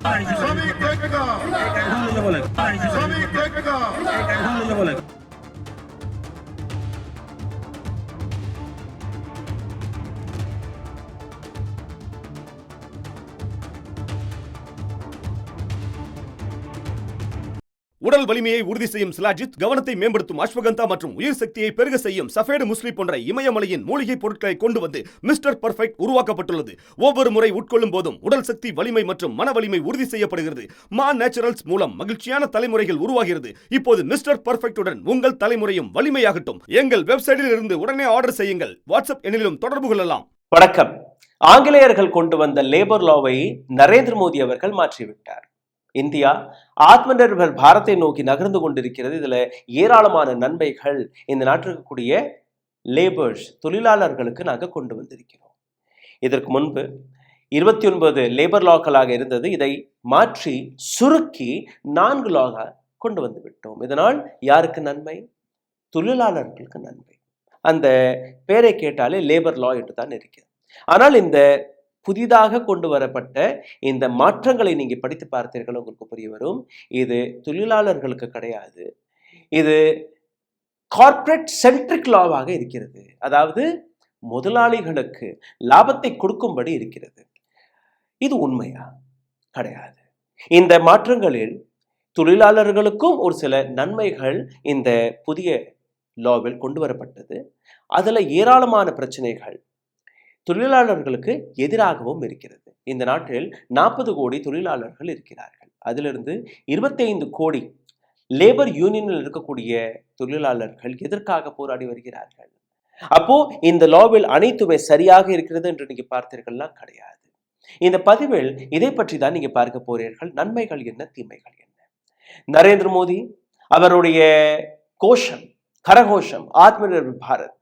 सभी केकेगा सभी केकेगा உடல் வலிமையை உறுதி செய்யும் சிலாஜித், கவனத்தை மேம்படுத்தும் அஸ்வகந்தா மற்றும் உயிர் சக்தியை பெருக செய்யும் சஃபேடு முஸ்லி போன்ற இமயமலையின் மூலிகை பொருட்களை கொண்டு வந்து மிஸ்டர் பர்ஃபெக்ட் உருவாக்கப்பட்டுள்ளது. ஒவ்வொரு முறை உட்கொள்ளும் போதும் உடல் சக்தி, வலிமை மற்றும் மன வலிமை உறுதி செய்யப்படுகிறது. மா நேச்சுரல்ஸ் மூலம் மகிழ்ச்சியான தலைமுறைகள் உருவாகிறது. இப்போது மிஸ்டர் பர்ஃபெக்ட்டுடன் உங்கள் தலைமுறையும் வலிமையாகட்டும். எங்கள் வெப்சைட்டில் இருந்து உடனே ஆர்டர் செய்யுங்கள். வாட்ஸ்அப் எண்ணிலும் தொடர்பு கொள்ளலாம். வணக்கம். ஆங்கிலேயர்கள் கொண்டு வந்த லேபர் லாவை நரேந்திர மோடி அவர்கள் மாற்றிவிட்டார். இந்தியா ஆத்ம நிர்பர் பாரத்தை நோக்கி நகர்ந்து கொண்டிருக்கிறது. இதுல ஏராளமான நன்மைகள் இந்த நாட்டில் இருக்கக்கூடிய லேபர்ஸ், தொழிலாளர்களுக்கு நாங்கள் கொண்டு வந்திருக்கிறோம். இதற்கு முன்பு 29 லேபர் லாக்களாக இருந்தது. இதை மாற்றி சுருக்கி 4 லாக கொண்டு வந்து விட்டோம். இதனால் யாருக்கு நன்மை? தொழிலாளர்களுக்கு நன்மை. அந்த பெயரை கேட்டாலே லேபர் லா என்று தான் இருக்கிறது. ஆனால் இந்த புதிதாக கொண்டு வரப்பட்ட இந்த மாற்றங்களை நீங்க படித்து பார்த்தீர்கள், உங்களுக்கு புரிய வரும். இது தொழிலாளர்களுக்கு கிடையாது, இது கார்ப்பரேட் சென்ட்ரிக் லாவாக இருக்கிறது. அதாவது முதலாளிகளுக்கு லாபத்தை கொடுக்கும்படி இருக்கிறது. இது உண்மையா? கிடையாது. இந்த மாற்றங்களில் தொழிலாளர்களுக்கும் ஒரு சில நன்மைகள் இந்த புதிய லாவில் கொண்டு வரப்பட்டது. அதுல ஏராளமான பிரச்சனைகள் தொழிலாளர்களுக்கு எதிராகவும் இருக்கிறது. இந்த நாட்டில் 40 கோடி தொழிலாளர்கள் இருக்கிறார்கள். அதிலிருந்து 25 கோடி லேபர் யூனியனில் இருக்கக்கூடிய தொழிலாளர்கள் எதற்காக போராடி வருகிறார்கள். அப்போ இந்த லாவில் அனைத்துமே சரியாக இருக்கிறது என்று நீங்க பார்த்தீர்கள்னா கிடையாது. இந்த பதிவில் இதை பற்றி தான் நீங்க பார்க்க போறீர்கள். நன்மைகள் என்ன, தீமைகள் என்ன. நரேந்திர மோடி அவருடைய கோஷம், கரகோஷம் ஆத்ம நிர்பர் பாரத்,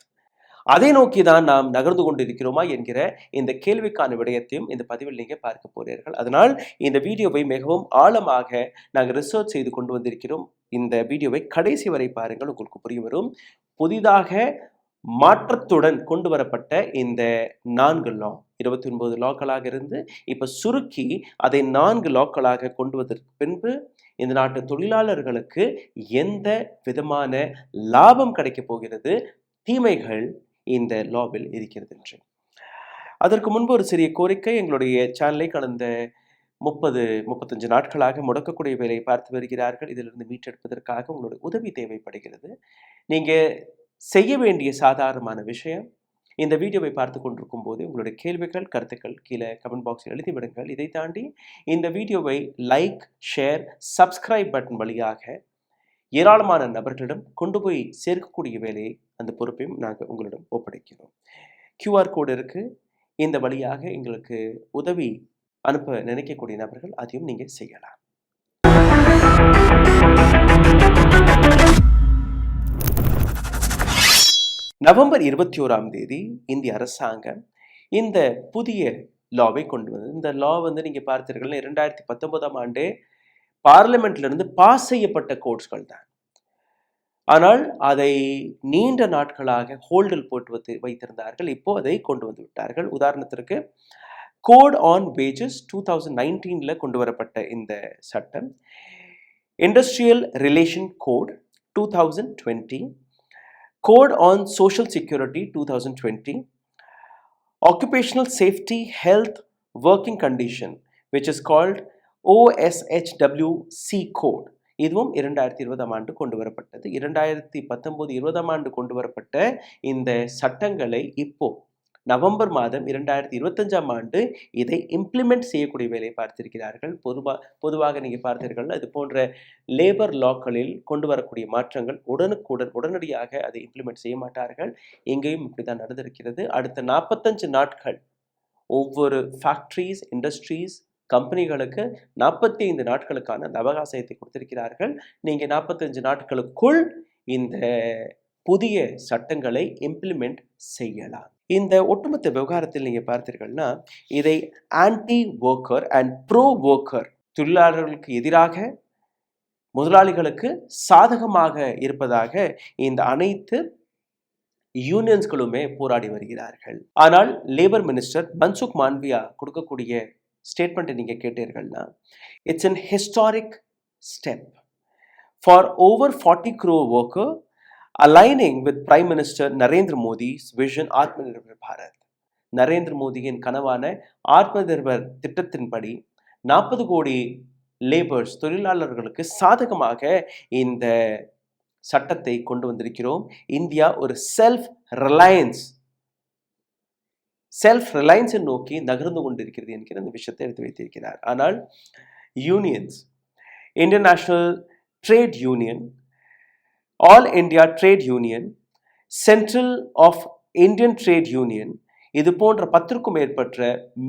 அதை நோக்கிதான் நாம் நகர்ந்து கொண்டிருக்கிறோமா என்கிற இந்த கேள்விக்கான விடயத்தையும் இந்த பதிவில் நீங்க பார்க்க போறீர்கள். அதனால் இந்த வீடியோவை மிகவும் ஆழமாக நாங்கள் ரிசர்ச் செய்து கொண்டு வந்திருக்கிறோம். இந்த வீடியோவை கடைசி வரை பாருங்கள், உங்களுக்கு புரிய வரும். புதிதாக மாற்றத்துடன் கொண்டு வரப்பட்ட இந்த 4 லா, 29 லாக்களாக இருந்து இப்ப சுருக்கி அதை 4 லாக்களாக கொண்டு வந்ததற்கு பின்பு இந்த நாட்டு தொழிலாளர்களுக்கு எந்த விதமான லாபம் கிடைக்க போகிறது, தீமைகள் இந்த லாவில் இருக்கிறது என்று. அதற்கு முன்பு ஒரு சிறிய கோரிக்கை. எங்களுடைய சேனலை கடந்த 30-35 நாட்களாக முடக்கக்கூடிய வேலையை பார்த்து வருகிறார்கள். இதிலிருந்து மீட்டெடுப்பதற்காக உங்களுடைய உதவி தேவைப்படுகிறது. நீங்க செய்ய வேண்டிய சாதாரணமான விஷயம், இந்த வீடியோவை பார்த்து கொண்டிருக்கும் போது உங்களுடைய கேள்விகள், கருத்துக்கள் கீழே கமெண்ட் பாக்ஸில் எழுதி விடுங்கள். இதை தாண்டி இந்த வீடியோவை லைக், ஷேர், சப்ஸ்கிரைப் பட்டன் வழியாக ஏராளமான நபர்களிடம் கொண்டு போய் சேர்க்கக்கூடிய வேலையை, அந்த பொறுப்பையும் நாங்கள் உங்களிடம் ஒப்படைக்கிறோம். QR கோடு இருக்கு. இந்த வழியாக எங்களுக்கு உதவி அனுப்ப நினைக்கக்கூடிய நபர்கள் அதையும் நீங்க செய்யலாம். நவம்பர் 21ஆம் தேதி இந்திய அரசாங்கம் இந்த புதிய லாவை கொண்டு வந்தது. இந்த லா நீங்க பார்த்தீர்கள் 2019ஆம் ஆண்டே பார்லிமெண்ட்ல இருந்து பாஸ் செய்யப்பட்ட கோட்ஸ்கள் தான். ஆனால் அதை நீண்ட நாட்களாக ஹோல்டில் போட்டு வைத்திருந்தார்கள். இப்போ அதை கொண்டு வந்து விட்டார்கள். உதாரணத்திற்கு கோட் ஆன் வேஜஸ் 2019 கொண்டு வரப்பட்ட இந்த சட்டம், industrial relation code 2020, code on social security 2020, occupational safety health working condition which is called OSHWC code, இதுவும் 2020ஆம் ஆண்டு கொண்டு வரப்பட்டது. 2019-20ஆம் ஆண்டு கொண்டு வரப்பட்ட இந்த சட்டங்களை இப்போ நவம்பர் மாதம் 2025ஆம் ஆண்டு இதை இம்ப்ளிமெண்ட் செய்யக்கூடிய வேலையை பார்த்திருக்கிறார்கள். பொதுவாக நீங்க பார்த்தீர்கள், இது போன்ற லேபர் லாக்களில் கொண்டு வரக்கூடிய மாற்றங்கள் உடனடியாக அதை இம்ப்ளிமெண்ட் செய்ய மாட்டார்கள். எங்கேயும் இப்படிதான் நடந்திருக்கிறது. அடுத்த 45 நாட்கள் ஒவ்வொரு ஃபேக்டரிஸ், இண்டஸ்ட்ரீஸ், கம்பெனிகளுக்கு 45 நாட்களுக்கான அவகாசத்தை கொடுத்திருக்கிறார்கள். நீங்க 45 நாட்களுக்குள் இந்த புதிய சட்டங்களை இம்ப்ளிமெண்ட் செய்யலாம். இந்த ஒட்டுமொத்த விவகாரத்தில் நீங்க பார்த்தீர்கள்னா, இதை anti worker and bro worker, தொழிலாளர்களுக்கு எதிராக முதலாளிகளுக்கு சாதகமாக இருப்பதாக இந்த அனைத்து யூனியன்ஸ்களுமே போராடி வருகிறார்கள். ஆனால் லேபர் மினிஸ்டர் மன்சுக் மாண்டவியா கொடுக்கக்கூடிய ஸ்டேட்மெண்ட்டை நீங்கள் கேட்டீர்கள்னா, it's an historic step for over 40 crore worker aligning with Prime Minister Narendra Modi's vision Atmanirbhar Bharat. Narendra மோடியின் கனவான ஆத்ம நிர்பர் திட்டத்தின்படி 40 கோடி லேபர்ஸ் தொழிலாளர்களுக்கு சாதகமாக இந்த சட்டத்தை கொண்டு வந்திருக்கிறோம். இந்தியா ஒரு செல்ஃப் ரிலையன்ஸை நோக்கி நகர்ந்து கொண்டிருக்கிறது என்கிற அந்த விஷயத்தை எடுத்து வைத்திருக்கிறார். ஆனால் unions, Indian national trade union, all India trade union, central of Indian trade union, இது போன்ற 10க்கும் மேற்பட்ட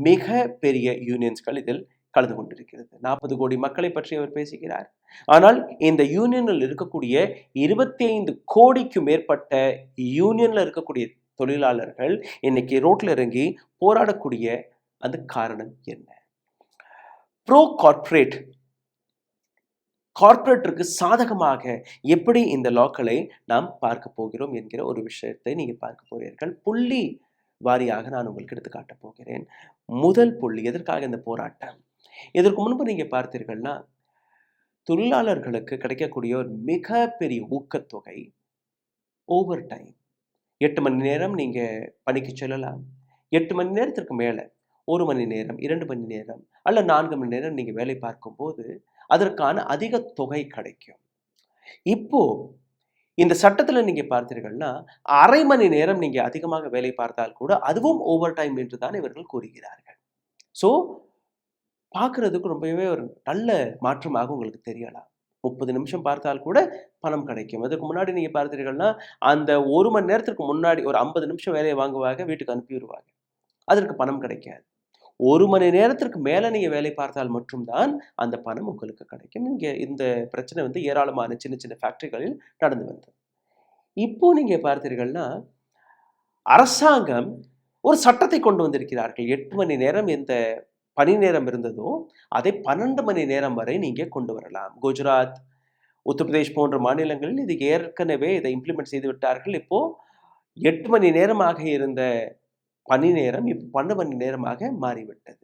மிக பெரிய யூனியன்ஸ்கள் இதில் கலந்து கொண்டிருக்கிறது. 40 கோடி மக்களை பற்றி அவர் பேசுகிறார். ஆனால் இந்த யூனியனில் இருக்கக்கூடிய 25 கோடிக்கு மேற்பட்ட யூனியன்ல இருக்கக்கூடிய தொழிலாளர்கள் இன்னைக்கு ரோட்ல இறங்கி போராடக்கூடிய அந்த காரணம் என்ன? ப்ரோ கார்ப்பரேட்டிற்கு சாதகமாக எப்படி இந்த லாக்களை நாம் பார்க்க போகிறோம் என்கிற ஒரு விஷயத்தை நீங்க பார்க்க போகிறீர்கள். புள்ளி வாரியாக நான் உங்களுக்கு எடுத்து காட்ட போகிறேன். முதல் புள்ளி, எதற்காக இந்த போராட்டம்? இதற்கு முன்பு நீங்க பார்த்தீர்கள்னா, தொழிலாளர்களுக்கு கிடைக்கக்கூடிய ஒரு மிக பெரிய ஊக்கத்தொகை ஓவர் டைம். 8 மணி நேரம் நீங்க பணிக்கு செல்லலாம். 8 மணி நேரத்திற்கு மேல 1 மணி நேரம், 2 மணி நேரம் அல்ல 4 மணி நேரம் நீங்க வேலை பார்க்கும்போது அதற்கான அதிக தொகை கிடைக்கும். இப்போ இந்த சட்டத்துல நீங்க பார்த்தீர்கள்னா, அரை மணி நேரம் நீங்க அதிகமாக வேலை பார்த்தால் கூட அதுவும் ஓவர் டைம் என்று தான் இவர்கள் கூறுகிறார்கள். ஸோ பார்க்கறதுக்கு ரொம்பவே ஒரு நல்ல மாற்றமாக உங்களுக்கு தெரியலாம். 30 நிமிஷம் பார்த்தால் கூட பணம் கிடைக்கும். அதுக்கு முன்னாடி நீங்க பார்த்தீர்கள்னா, அந்த 1 மணி நேரத்திற்கு முன்னாடி ஒரு 50 நிமிஷம் வேலையை வாங்குவாங்க, வீட்டுக்கு அனுப்பிவிடுவாங்க. அதற்கு பணம் கிடைக்காது. 1 மணி நேரத்திற்கு மேல நீங்க வேலை பார்த்தால் மட்டும்தான் அந்த பணம் உங்களுக்கு கிடைக்கும். இங்க இந்த பிரச்சனை ஏராளமான சின்ன சின்ன ஃபேக்டரிகளில் நடந்து வந்தது. இப்போ நீங்க பார்த்தீர்கள்னா, அரசாங்கம் ஒரு சட்டத்தை கொண்டு வந்திருக்கிறார்கள். 8 மணி நேரம் எந்த பணி நேரம் இருந்ததோ அதை 12 மணி நேரம் வரை நீங்க கொண்டு வரலாம். குஜராத், உத்தரப்பிரதேஷ் போன்ற மாநிலங்களில் இது ஏற்கனவே இதை இம்ப்ளிமெண்ட் செய்து விட்டார்கள். இப்போ 8 மணி நேரமாக இருந்த பணி நேரம் இப்போ 12 மணி நேரமாக மாறிவிட்டது.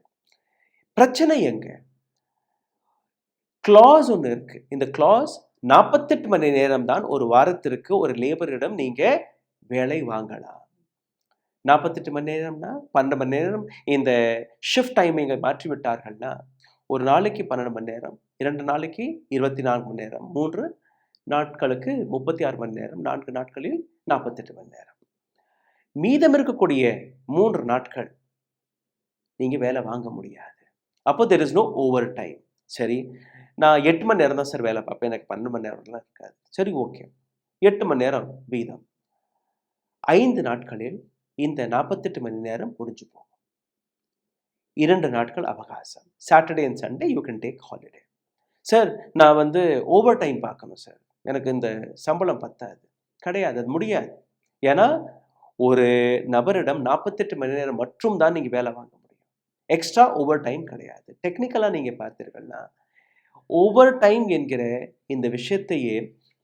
பிரச்சனை எங்க? கிளாஸ் ஒன்று இருக்கு. இந்த கிளாஸ் 48 மணி நேரம் தான் ஒரு வாரத்திற்கு ஒரு லேபரிடம் நீங்க வேலை வாங்கலாம். 48 மணி நேரம்னா 12 மணி நேரம் இந்த ஷிஃப்ட் டைமிங்கை மாற்றி விட்டார்கள்னா, ஒரு நாளைக்கு 12 மணி நேரம், 2 நாளைக்கு 24 மணி நேரம், 3 நாட்களுக்கு 36 மணி நேரம், 4 நாட்களில் 48 மணி நேரம். மீதம் இருக்கக்கூடிய 3 நாட்கள் நீங்க வேலை வாங்க முடியாது. அப்போ there is no over time. சரி, நான் 8 மணி நேரம் தான் சார் வேலை பார்ப்பேன், எனக்கு 12 மணி நேரம்லாம் இருக்காது. சரி, ஓகே, 8 மணி நேரம் வீதம் 5 நாட்களில் இந்த 48 மணி நேரம் முடிஞ்சு போகும். 2 நாட்கள் அவகாசம். Saturday and Sunday you can take holiday. Sir, நான் ஓவர் டைம் பார்க்கணும் சார், எனக்கு இந்த சம்பளம் பத்தாது. கிடையாது, அது முடியாது. ஏன்னா ஒரு நபரிடம் 48 மணி நேரம் மட்டும் தான் நீங்க வேலை வாங்க முடியும். எக்ஸ்ட்ரா ஓவர் டைம் கிடையாது. டெக்னிக்கலா நீங்க பார்த்தீர்கள்னா, ஓவர் டைம் என்கிற இந்த விஷயத்தையே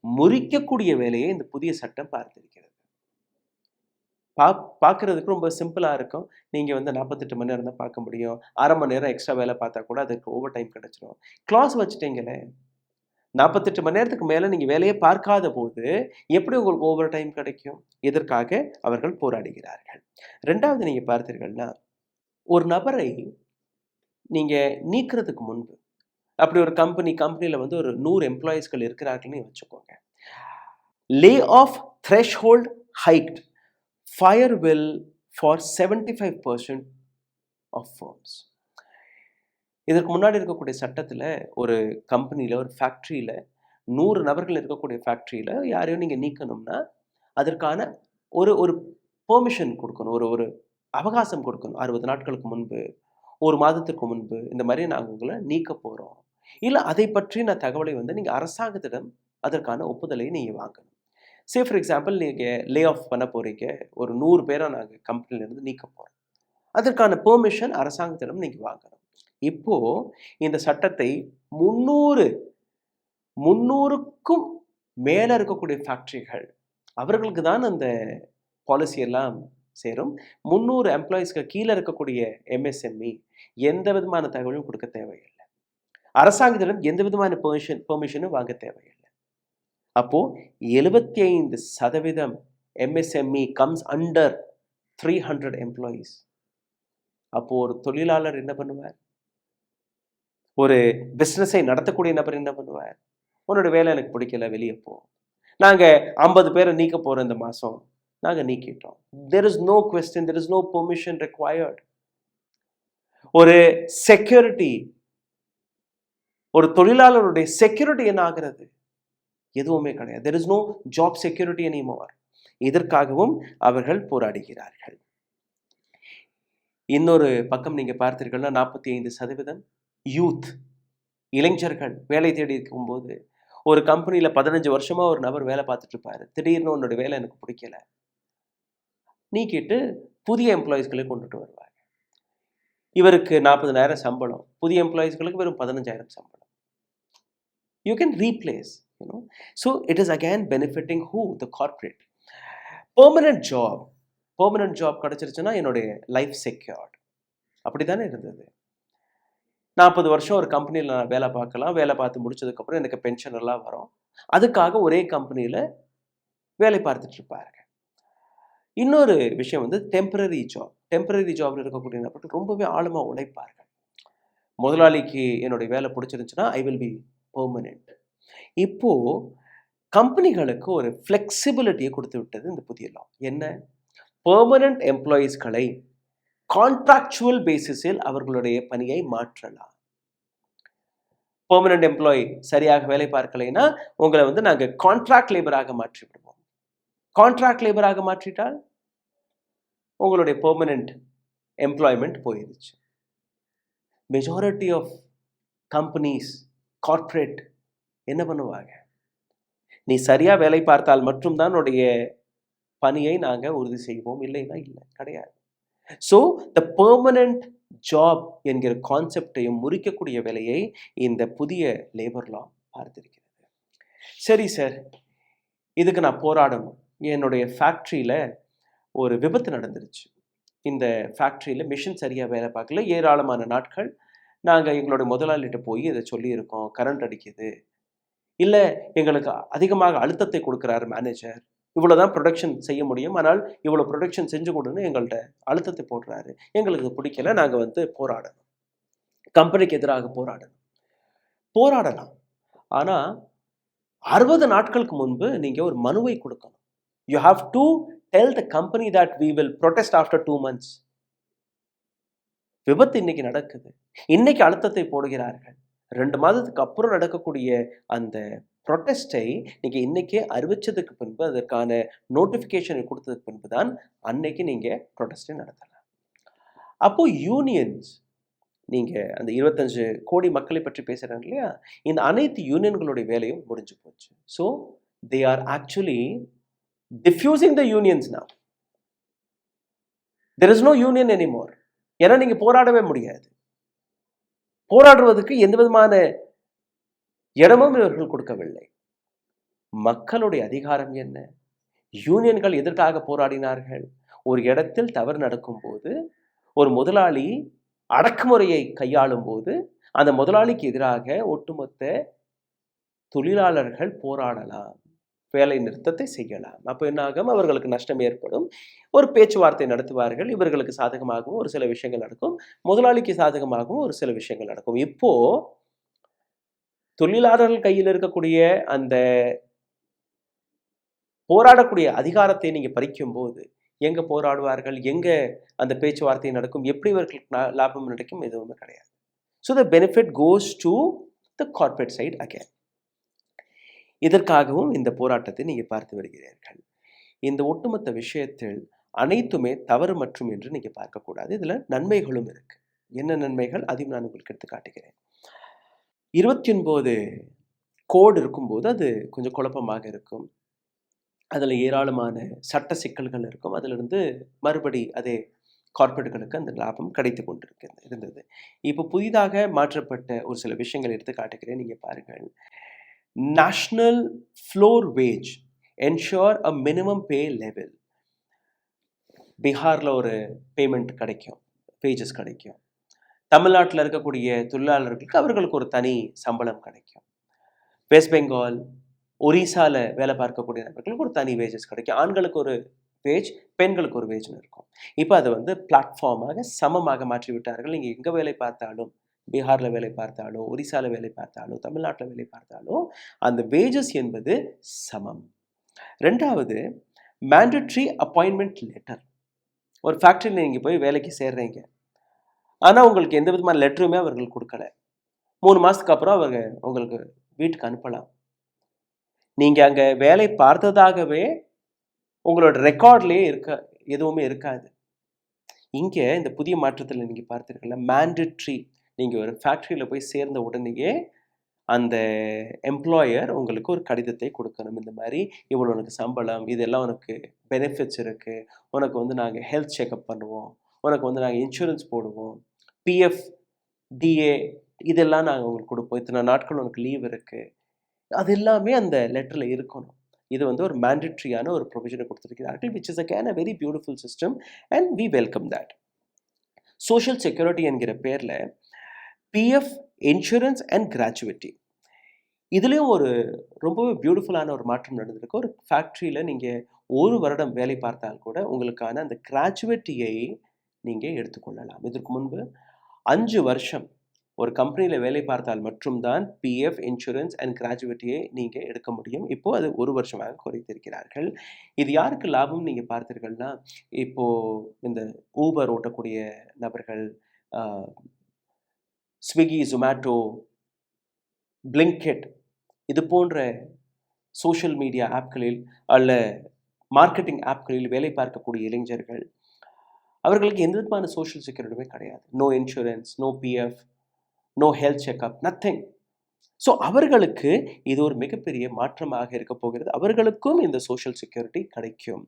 முறிக்கக்கூடிய வேலையை இந்த புதிய சட்டம் பார்த்திருக்கிறது. பார்க்கறதுக்கு ரொம்ப சிம்பிளா இருக்கும். நீங்க 48 மணி நேரம் தான் பார்க்க முடியும். அரை மணி நேரம் எக்ஸ்ட்ரா வேலை பார்த்தா கூட அதுக்கு ஓவர் டைம் கிடைச்சிடும். கிளாஸ் வச்சுட்டீங்களே, 48 மணி நேரத்துக்கு மேல நீங்க வேலையை பார்க்காத போது எப்படி உங்களுக்கு ஓவர் டைம் கிடைக்கும்? இதற்காக அவர்கள் போராடுகிறார்கள். 2வது நீங்க பார்த்தீர்கள்னா, ஒரு நபரை நீங்க நீக்கிறதுக்கு முன்பு, அப்படி ஒரு கம்பெனில ஒரு 100 எம்ப்ளாயீஸ்கள் இருக்கிறார்கள்னு வச்சுக்கோங்க. Layoff threshold hiked, fire will for 75% of firms. இதற்கு முன்னாடி இருக்கக்கூடிய சட்டத்துல ஒரு கம்பெனில, ஒரு ஃபேக்டரியில 100 நபர்கள் இருக்கக்கூடிய ஃபேக்டரியில யாரையும் நீங்க நீக்கணும்னா அதற்கான ஒரு பெர்மிஷன் கொடுக்கணும், ஒரு அவகாசம் கொடுக்கணும். 60 நாட்களுக்கு முன்பு, 1 மாதத்திற்கு முன்பு, இந்த மாதிரி நாங்கள் உங்களை நீக்க போறோம், இல்லை அதை பற்றின தகவலை நீங்க அரசாங்கத்திடம் அதற்கான ஒப்புதலை நீங்க வாங்கணும். சே ஃபார் எக்ஸாம்பிள், நீங்கள் லே ஆஃப் பண்ண போகிறீங்க, ஒரு 100 பேரை நாங்கள் கம்பெனிலேருந்து நீக்க போகிறோம். அதற்கான பெர்மிஷன் அரசாங்கத்திடம் நீங்கள் வாங்கணும். இப்போது இந்த சட்டத்தை 300க்கும் மேலே இருக்கக்கூடிய ஃபேக்ட்ரிகள், அவர்களுக்கு தான் அந்த பாலிசியெல்லாம் சேரும். 300 எம்ப்ளாயீஸ்க்கு கீழே இருக்கக்கூடிய MSME எந்த விதமான தகவலும் கொடுக்க தேவையில்லை. அரசாங்கத்திடம் எந்த விதமான பெர்மிஷனும் வாங்க தேவையில்லை. அப்போ 75% MSME comes under 300 employees. அப்போ ஒரு தொழிலாளர் என்ன பண்ணுவார்? ஒரு பிஸ்னஸை நடத்தக்கூடிய நபர் என்ன பண்ணுவார்? உன்னோட வேலை எனக்கு பிடிக்கல, வெளியே போ. நாங்கள் 50 பேரை நீக்க போகிறோம் இந்த மாதம், நாங்கள் நீக்கிட்டோம். There is no question, there is no permission required. ஒரு செக்யூரிட்டி, ஒரு தொழிலாளருடைய செக்யூரிட்டி என்ன ஆகிறது? எதுவுமே கிடையாது. There is no job security anymore. இதற்காகவும் அவர்கள் போராடுகிறார்கள். இன்னொரு பக்கம் நீங்க பார்த்தீர்கள்னா 45% யூத், இளைஞர்கள் வேலை தேடி இருக்கும்போது, ஒரு கம்பெனியில் 15 வருஷமா ஒரு நபர் வேலை பார்த்துட்டு இருப்பாரு. திடீர்னு உன்னோட வேலை எனக்கு பிடிக்கல, நீக்கிட்டு புதிய எம்ப்ளாயீஸ்களை கொண்டுட்டு வருவாங்க. இவருக்கு 40,000 சம்பளம், புதிய எம்ப்ளாயீஸ்களுக்கு வெறும் 15,000 சம்பளம். You can replace, so it is again benefiting who? The corporate. Permanent job கிடைச்சிருச்சுன்னா என்னுடைய லைஃப் செக்யூர்ட். அப்படி தானே இருந்தது. 40 வருஷம் ஒரு கம்பெனியில் நான் வேலை பார்க்கலாம், வேலை பார்த்து முடிச்சதுக்கப்புறம் எனக்கு பென்ஷன் எல்லாம் வரும். அதுக்காக ஒரே கம்பெனியில் வேலை பார்த்துட்டு இருப்பாருங்க. இன்னொரு விஷயம் வந்து டெம்பரரி ஜாப்ல இருக்கக்கூடிய நபர்கள் ரொம்பவே ஆழமாக உழைப்பார்கள். முதலாளிக்கு என்னுடைய வேலை பிடிச்சிருந்துச்சுன்னா ஐ வில் பி பெர்மனெண்ட். இப்போ கம்பெனிகளுக்கு ஒரு ஃப்ளெக்சிபிலிட்டியை கொடுத்து விட்டது இந்த புதிய லா. என்ன? பெர்மனன்ட் எம்ப்ளாயீஸ்களை கான்ட்ராக்சுவல் பேசிஸில் அவர்களுடைய பணியை மாற்றலாம். பெர்மனன்ட் எம்ப்ளாயி சரியாக வேலை பார்க்கலைன்னா உங்களை வந்து நாங்கள் கான்ட்ராக்ட் லேபராக மாற்றி விடுவோம். கான்ட்ராக்ட் லேபராக மாற்றிட்டால் உங்களுடைய பெர்மனன்ட் எம்ப்ளாய்மெண்ட் போயிடுச்சு. மெஜாரிட்டி ஆஃப் கம்பெனிஸ், கார்ப்பரேட் என்ன பண்ணுவாங்க? நீ சரியா வேலை பார்த்தால் மட்டும்தான் உன்னுடைய பணியை நாங்கள் உறுதி செய்வோம், இல்லைன்னா இல்லை, கிடையாது. ஸோ த பெர்மனன்ட் ஜாப் என்கிற கான்செப்டையும் முறிக்கக்கூடிய வேலையை இந்த புதிய லேபர் லா பார்த்திருக்கிறது. சரி சார், இதுக்கு நான் போராடணும். என்னுடைய ஃபேக்ட்ரியில் ஒரு விபத்து நடந்துருச்சு. இந்த ஃபேக்ட்ரியில் மிஷின் சரியாக வேலை பார்க்கல, ஏராளமான நாட்கள் நாங்கள் எங்களுடைய முதலாளிகிட்ட போய் இதை சொல்லியிருக்கோம், கரண்ட் அடிக்குது, இல்லை எங்களுக்கு அதிகமாக அழுத்தத்தை கொடுக்குறாரு மேனேஜர், இவ்வளோதான் ப்ரொடக்ஷன் செய்ய முடியும், ஆனால் இவ்வளோ ப்ரொடக்ஷன் செஞ்சு கொடுன்னு எங்கள்கிட்ட அழுத்தத்தை போடுறாரு, எங்களுக்கு பிடிக்கல, நாங்கள் வந்து போராடணும், கம்பெனிக்கு எதிராக போராடலாம். ஆனால் 60 நாட்களுக்கு முன்பு நீங்கள் ஒரு மனுவை கொடுக்கணும். You have to tell the company that we will protest after 2 months. விபத்து இன்னைக்கு நடக்குது, இன்னைக்கு அழுத்தத்தை போடுகிறார்கள், 2 மாதத்துக்கு அப்புறம் நடக்கக்கூடிய அந்த ப்ரொட்டஸ்டை நீங்கள் இன்னைக்கே அறிவிச்சதுக்கு பின்பு, அதற்கான நோட்டிஃபிகேஷனை கொடுத்ததுக்கு பின்பு தான் அன்னைக்கு நீங்கள் ப்ரொட்டஸ்டை நடத்தலாம். அப்போ யூனியன்ஸ், நீங்கள் அந்த 25 கோடி மக்களை பற்றி பேசுகிறாங்க இல்லையா, இந்த அனைத்து யூனியன்களுடைய வேலையும் முடிஞ்சு போச்சு. So they are actually diffusing the unions now. There is no union anymore. ஏன்னா நீங்கள் போராடவே முடியாது. போராடுவதற்கு எந்த விதமான இடமும் இவர்கள் கொடுக்கவில்லை. மக்களுடைய அதிகாரம் என்ன? யூனியன்கள் எதற்காக போராடினார்கள்? ஒரு இடத்தில் தவறு நடக்கும் போது, ஒரு முதலாளி அடக்குமுறையை கையாளும் போது, அந்த முதலாளிக்கு எதிராக ஒட்டுமொத்த தொழிலாளர்கள் போராடலாம், வேலை நிறுத்தத்தை செய்யலாம். அப்போ என்ன ஆகும்? அவர்களுக்கு நஷ்டம் ஏற்படும். ஒரு பேச்சுவார்த்தை நடத்துவார்கள். இவர்களுக்கு சாதகமாகவும் ஒரு சில விஷயங்கள் நடக்கும், முதலாளிக்கு சாதகமாகவும் ஒரு சில விஷயங்கள் நடக்கும். இப்போ தொழிலாளர்கள் கையில் இருக்கக்கூடிய அந்த போராடக்கூடிய அதிகாரத்தை நீங்க பறிக்கும் போது எங்க போராடுவார்கள், எங்க அந்த பேச்சுவார்த்தை நடக்கும், எப்படி இவர்களுக்கு லாபம் நடக்கும்? எதுவுமே கிடையாது. So the benefit goes to the corporate side again. இதற்காகவும் இந்த போராட்டத்தை நீங்க பார்த்து வருகிறீர்கள். இந்த ஒட்டுமொத்த விஷயத்தில் அனைத்துமே தவறு மற்றும் என்று நீங்க பார்க்கக்கூடாது. இதுல நன்மைகளும் இருக்கு. என்ன நன்மைகள்? அதையும் நான் உங்களுக்கு எடுத்து காட்டுகிறேன். 29 கோடு இருக்கும்போது அது கொஞ்சம் குழப்பமாக இருக்கும். அதில் ஏராளமான சட்ட சிக்கல்கள் இருக்கும். அதிலிருந்து மறுபடி அதே கார்ப்பரேட்டுகளுக்கு அந்த லாபம் கிடைத்து கொண்டு இருந்தது. இப்போ புதிதாக மாற்றப்பட்ட ஒரு சில விஷயங்கள் எடுத்து காட்டுகிறேன், நீங்கள் பாருங்கள். நேஷனல் ஃப்ளோர் வேஜ் என்ஷோர் அ மினிமம் பே லெவல். பீகாரில் ஒரு பேமெண்ட் கிடைக்கும், வேஜஸ் கிடைக்கும். தமிழ்நாட்டில் இருக்கக்கூடிய தொழிலாளர்களுக்கு அவர்களுக்கு ஒரு தனி சம்பளம் கிடைக்கும். வெஸ்ட் பெங்கால், ஒரிசாவில் வேலை பார்க்கக்கூடிய நபர்களுக்கு ஒரு தனி வேஜஸ் கிடைக்கும். ஆண்களுக்கு ஒரு வேஜ், பெண்களுக்கு ஒரு வேஜ்னு இருக்கும். இப்போ அதை வந்து பிளாட்ஃபார்மாக சமமாக மாற்றி விட்டார்கள். நீங்கள் எங்கே வேலை பார்த்தாலும், பீகாரில் வேலை பார்த்தாலோ, ஒரிசாவில் வேலை பார்த்தாலோ, தமிழ்நாட்டில் வேலை பார்த்தாலோ அந்த வேஜஸ் என்பது சமம். ரெண்டாவது, மேண்டட்ரி அப்பாயின்மெண்ட் லெட்டர். ஒரு ஃபேக்ட்ரியில் நீங்கள் போய் வேலைக்கு சேர்றீங்க, ஆனால் உங்களுக்கு எந்த விதமான லெட்டருமே அவர்கள் கொடுக்கல. 3 மாதத்துக்கு அப்புறம் அவங்க உங்களுக்கு வீட்டுக்கு அனுப்பலாம். நீங்கள் அங்கே வேலை பார்த்ததாகவே உங்களோட ரெக்கார்ட்லேயே எதுவுமே இருக்காது. இங்கே இந்த புதிய மாற்றத்தில் நீங்கள் பார்த்தீர்கள்ல, மேண்டட்ரி. நீங்கள் ஒரு ஃபேக்ட்ரியில் போய் சேர்ந்த உடனேயே அந்த எம்ப்ளாயர் உங்களுக்கு ஒரு கடிதத்தை கொடுக்கணும். இந்த மாதிரி இவ்வளோ உனக்கு சம்பளம், இதெல்லாம் உனக்கு பெனிஃபிட்ஸ் இருக்குது, உனக்கு வந்து நாங்கள் ஹெல்த் செக்அப் பண்ணுவோம், உனக்கு வந்து நாங்கள் இன்சூரன்ஸ் போடுவோம், பிஎஃப், டிஏ இதெல்லாம் நாங்கள் உங்களுக்கு கொடுப்போம், இத்தனை நாட்கள் உனக்கு லீவ் இருக்குது, அது எல்லாமே அந்த லெட்டரில் இருக்கணும். இது வந்து ஒரு மேண்டட்ரியான ஒரு ப்ரொவிஷனை கொடுத்துருக்கிறார்கள், which is again a very beautiful system and we welcome that. Social security என்கிற பேரில் பிஎஃப், இன்சூரன்ஸ் அண்ட் கிராச்சுவிட்டி, இதுலேயும் ஒரு ரொம்பவே பியூட்டிஃபுல்லான ஒரு மாற்றம் நடந்திருக்கு. ஒரு ஃபேக்ட்ரியில் நீங்கள் 1 வருடம் வேலை பார்த்தால் கூட உங்களுக்கான அந்த கிராச்சுவிட்டியை நீங்கள் எடுத்துக்கொள்ளலாம். இதற்கு முன்பு 5 வருஷம் ஒரு கம்பெனியில் வேலை பார்த்தால் மட்டும்தான் பிஎஃப், இன்சூரன்ஸ் அண்ட் கிராஜுவிட்டியை நீங்கள் எடுக்க முடியும். இப்போது அது 1 வருஷமாக குறைத்திருக்கிறார்கள். இது யாருக்கு லாபம் நீங்கள் பார்த்தீர்கள்னா, இப்போது இந்த ஊபர் ஓட்டக்கூடிய நபர்கள், ஸ்விக்கி, ஜொமேட்டோ, பிளிங்கெட் இது போன்ற சோஷியல் மீடியா ஆப்களில் அல்ல மார்க்கெட்டிங் ஆப்களில் வேலை பார்க்கக்கூடிய இளைஞர்கள், அவர்களுக்கு எந்த விதமான சோஷியல் செக்யூரிட்டியுமே கிடையாது. No insurance, no PF, no health checkup, nothing. So அவர்களுக்கு இது ஒரு மிகப்பெரிய மாற்றமாக இருக்க போகிறது. அவர்களுக்கும் இந்த சோஷியல் செக்யூரிட்டி கிடைக்கும்.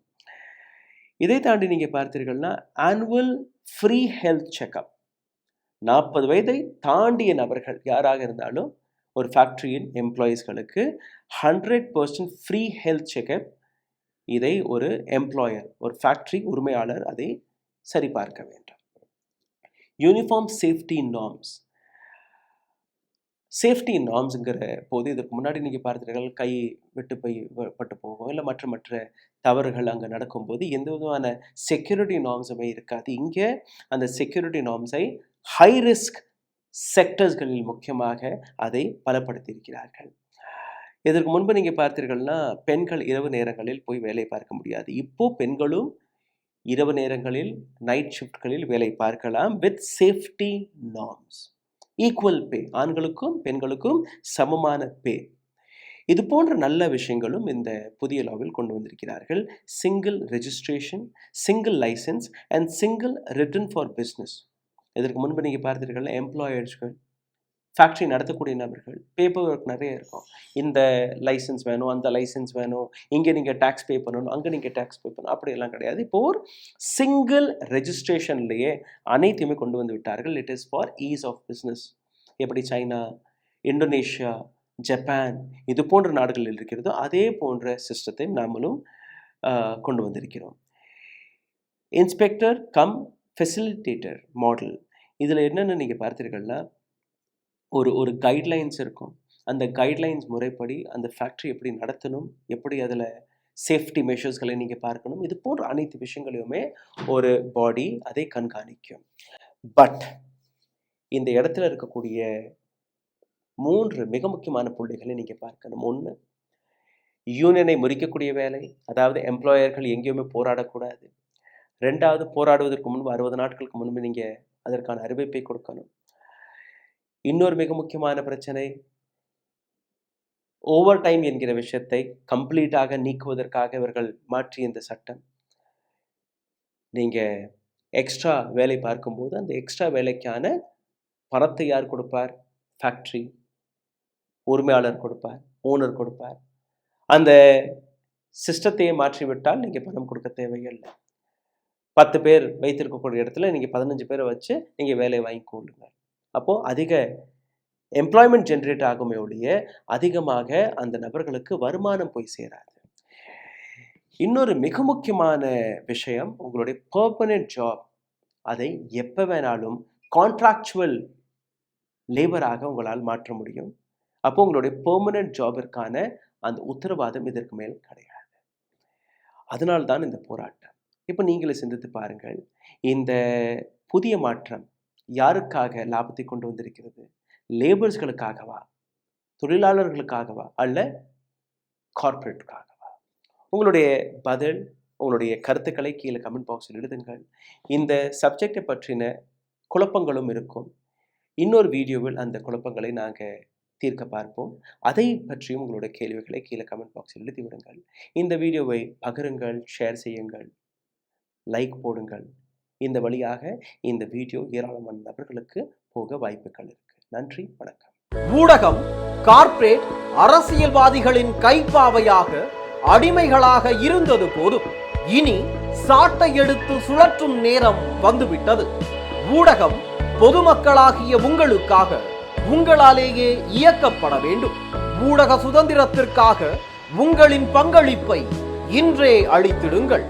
இதை தாண்டி நீங்கள் பார்த்தீர்கள்னா, ஆனுவல் ஃப்ரீ ஹெல்த் செக்அப். 40 வயதை தாண்டிய நபர்கள் யாராக இருந்தாலும் ஒரு ஃபேக்ட்ரியின் எம்ப்ளாயீஸ்களுக்கு 100% ஃப்ரீ ஹெல்த் செக்அப். இதை ஒரு எம்ப்ளாயர், ஒரு ஃபேக்ட்ரி உரிமையாளர் அதை சரிபார்க்க வேண்டும். Uniform safety norms. சேஃப்டி நார்ம்ஸுங்கிற போது இதற்கு முன்னாடி நீங்கள் பார்த்தீர்கள், கை விட்டு பட்டு போகும், இல்லை மற்ற தவறுகள் அங்கே நடக்கும்போது எந்த விதமான செக்யூரிட்டி நார்ம்ஸுமே இருக்காது. இங்கே அந்த செக்யூரிட்டி நார்ம்ஸை ஹை ரிஸ்க் செக்டர்ஸ்களில் முக்கியமாக அதை பலப்படுத்தியிருக்கிறார்கள். இதற்கு முன்பு நீங்கள் பார்த்தீர்கள்னா, பெண்கள் இரவு நேரங்களில் போய் வேலை பார்க்க முடியாது. இப்போது பெண்களும் இரவு நேரங்களில், நைட் ஷிஃப்ட்களில் வேலை பார்க்கலாம் with safety norms. Equal pay, ஆண்களுக்கும் பெண்களுக்கும் சமமான பே. இது போன்ற நல்ல விஷயங்களும் இந்த புதிய லாவில் கொண்டு வந்திருக்கிறார்கள். Single registration, single license and single return for business. இதற்கு முன்பு நீங்கள் பார்த்தீர்கள், எம்ப்ளாயர்ஸ்கள், ஃபேக்ட்ரி நடத்தக்கூடிய நபர்கள், பேப்பர் ஒர்க் நிறைய இருக்கும். இந்த லைசன்ஸ் வேணும், அந்த லைசன்ஸ் வேணும், இங்கே நீங்கள் டேக்ஸ் பே பண்ணணும், அங்கே நீங்கள் டேக்ஸ் பே பண்ணணும், அப்படியெல்லாம் கிடையாது. இப்போ ஒரு சிங்கிள் ரெஜிஸ்ட்ரேஷன்லேயே அனைத்தையுமே கொண்டு வந்து விட்டார்கள். It is for ease of business. எப்படி சைனா, இந்தோனேஷியா, ஜப்பான் இது போன்ற நாடுகளில் இருக்கிறதோ அதே போன்ற சிஸ்டத்தை நாமளும் கொண்டு வந்திருக்கிறோம். Inspector come facilitator model. இதில் என்னென்னு நீங்கள் பார்த்தீர்கள்னா, ஒரு கைட்லைன்ஸ் இருக்கும். அந்த கைட்லைன்ஸ் முறைப்படி அந்த ஃபேக்ட்ரி எப்படி நடத்தணும், எப்படி அதில் சேஃப்டி மெஷர்ஸ்களை நீங்கள் பார்க்கணும், இது போன்ற அனைத்து விஷயங்களையுமே ஒரு பாடி அதை கண்காணிக்கும். பட் இந்த இடத்துல இருக்கக்கூடிய 3 மிக முக்கியமான புள்ளிகளை நீங்கள் பார்க்கணும். 1, யூனியனை முறிக்கக்கூடிய வேலை, அதாவது எம்ப்ளாயர்கள் எங்கேயுமே போராடக்கூடாது. 2வது, போராடுவதற்கு முன்பு 60 நாட்களுக்கு முன்பு நீங்கள் அதற்கான அறிவிப்பை கொடுக்கணும். இன்னொரு மிக முக்கியமான பிரச்சனை, ஓவர் டைம் என்கிற விஷயத்தை கம்ப்ளீட்டாக நீக்குவதற்காக இவர்கள் மாற்றிய இந்த சட்டம். நீங்கள் எக்ஸ்ட்ரா வேலை பார்க்கும்போது அந்த எக்ஸ்ட்ரா வேலைக்கான பணத்தை யார் கொடுப்பார்? ஃபேக்ட்ரி உரிமையாளர் கொடுப்பார், ஓனர் கொடுப்பார். அந்த சிஸ்டத்தையே மாற்றிவிட்டால் நீங்கள் பணம் கொடுக்க தேவையில்லை. 10 பேர் வைத்திருக்கக்கூடிய இடத்துல நீங்கள் 15 பேரை வச்சு நீங்கள் வேலையை வாங்கி கொள்ளுங்கள். அப்போது அதிக எம்ப்ளாய்மெண்ட் ஜென்ரேட் ஆகுமே ஒழிய அதிகமாக அந்த நபர்களுக்கு வருமானம் போய் சேராது. இன்னொரு மிக முக்கியமான விஷயம், உங்களுடைய பெர்மனன்ட் ஜாப் அதை எப்போ வேணாலும் கான்ட்ராக்சுவல் லேபராக உங்களால் மாற்ற முடியும். அப்போ உங்களுடைய பெர்மனன்ட் ஜாபிற்கான அந்த உத்தரவாதம் இதற்கு மேல் கிடையாது. அதனால்தான் இந்த போராட்டம். இப்போ நீங்களே சிந்தித்து பாருங்கள், இந்த புதிய மாற்றம் யாருக்காக லாபத்தை கொண்டு வந்திருக்கிறது? லேபர்ஸ்களுக்காகவா, தொழிலாளர்களுக்காகவா, அல்ல கார்ப்பரேட்டுக்காகவா? உங்களுடைய பதில், உங்களுடைய கருத்துக்களை கீழே கமெண்ட் பாக்ஸில் எழுதுங்கள். இந்த சப்ஜெக்டை பற்றின குழப்பங்களும் இருக்கும். இன்னொரு வீடியோவில் அந்த குழப்பங்களை நாங்கள் தீர்க்க பார்ப்போம். அதை பற்றியும் உங்களுடைய கேள்விகளை கீழே கமெண்ட் பாக்ஸில் எழுதி விடுங்கள். இந்த வீடியோவை பகிருங்கள், ஷேர் செய்யுங்கள், லைக் போடுங்கள். இந்த வழியாக இந்த வீடியோ ஏராளமான நபர்களுக்கு போக வாய்ப்புகள் இருக்கு. நன்றி, வணக்கம். ஊடகம் கார்ப்பரேட் அரசியல்வாதிகளின் கைப்பாவையாக, அடிமைகளாக இருந்தது போதும். இனி சாட்டை எடுத்து சுழற்றும் நேரம் வந்துவிட்டது. ஊடகம் பொதுமக்களாகிய உங்களுக்காக, உங்களாலேயே இயக்கப்பட வேண்டும். ஊடக சுதந்திரத்திற்காக உங்களின் பங்களிப்பை இன்றே அளித்திடுங்கள்.